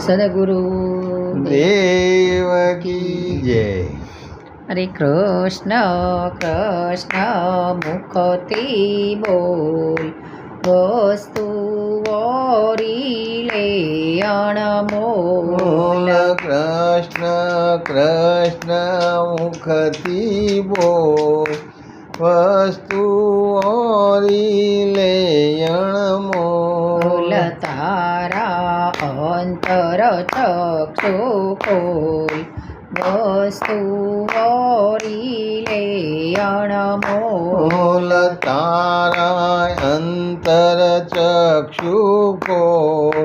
સદગુરુ દેવ કી જય. હરે કૃષ્ણ કૃષ્ણ મુખથી બોલ, વસ્તુ ઓરી લે અણમોલ. કૃષ્ણ કૃષ્ણ મુખથી બોલ, વસ્તુ ઓરી લે અણમોલ. તારા અંતર ચક્ષુ ખોલ, વસ્તુ ઓરી લે અણમોલ. તારા અંતર ચક્ષુ ખોલ,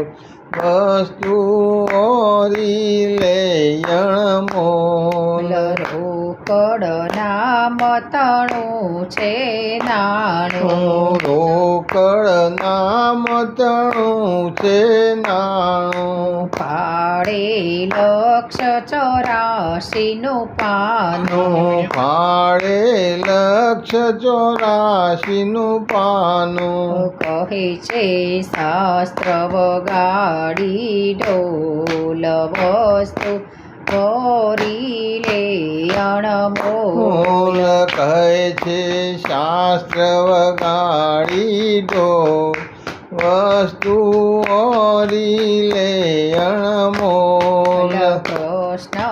વસ્તુ ઓરી લે અણમોલ. રોકડ નામ તણું છે નાણું, રોકડ નામ તણું છે નાણું. પાડે 184નું પાનું, પાડે 184નું પાનું. કહે છે શાસ્ત્ર વગાડી ઢોલ, વસ્તુ ઓરી લે અણમોલ. કહે છે શાસ્ત્ર વગાડી ઢોલ, વસ્તુ ઓરી લે અણમોલ. કૃષ્ણ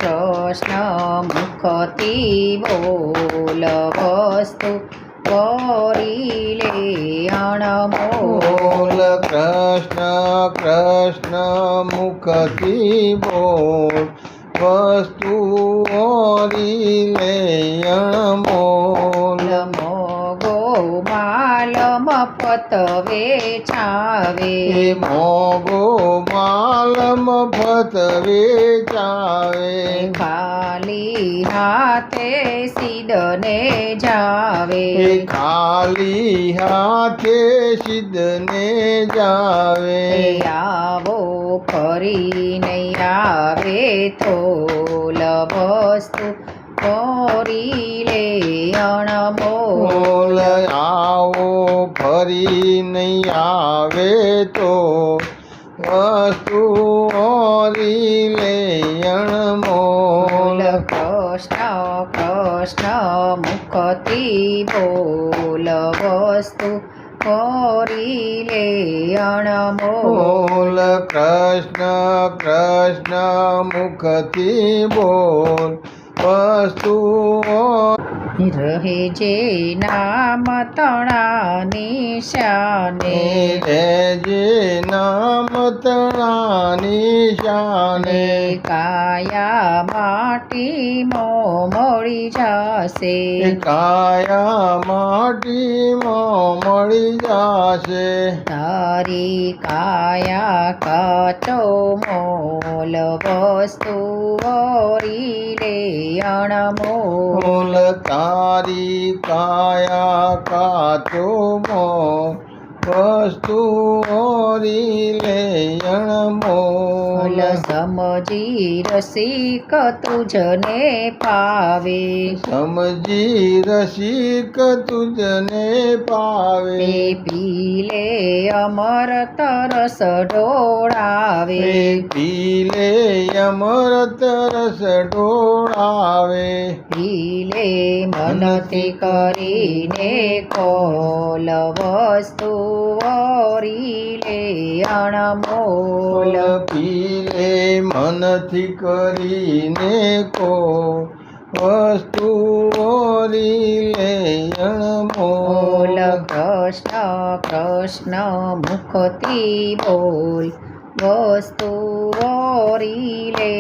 કૃષ્ણ મુખથી બોલ, વસ્તુ ઓરી લે અણમોલ. કૃષ્ણ કૃષ્ણ મુખથી બોલ, વસ્તુ ઓરી લે અણમોલ. મોગો માલ મફત વેચાવે, મોગો માલ મફત વેચાવે. ખાલી હાથે સિદ્ધને જાવે, ખાલી હાથે સિદ્ધને જાવે. આવો ફરી નહીં આવે તોલ, વસ્તુ ઓરી લે અણમોલ. આવો ફરી નહીં આવે તો વસ્તુ ઓરી લે અણમોલ. કૃષ્ણ કૃષ્ણ મુખથી બોલ, વસ્તુ ઓરી લે અણમોલ. કૃષ્ણ કૃષ્ણ મુખથી બોલ, વસ્તુ રહે જે નામ તણા નિશાને, જે નામ તણા નિશાને. કાયા માટીમાં મળી જશે, કાયા માટીમાં મળી જશે. તારી કાયા કાચો મોલ, વસ્તુ ઓરી લે અણમોલ. તારી કાયા કાચો મોલ, વસ્તુ ઓરી લે અણમોલ. સમજી રસિક તુજને પાવે, સમજી રસિક તુજને પાવે. પીલે અમર તરસ ઢોળાવે, પીલે અમૃત રસ ઢોળાવે. પીલે મનથી કરીને કોલ, વસ્તુ ઓરી લે અણમોલ. પીલે મનથી કરીને કો, વસ્તુ ઓરી લે અણમોલ. કૃષ્ણ કૃષ્ણ મુખથી બોલ, વસ્તુ ઓરી લે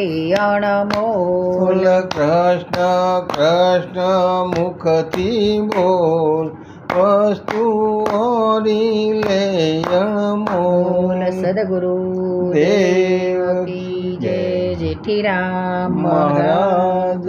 અણમોલ. કૃષ્ણ કૃષ્ણ મુખથી બોલ, વસ્તુ ઓરી લે અણમોલ. સદગુરુ દેવ કી જય. જેઠી રામ મહારાજ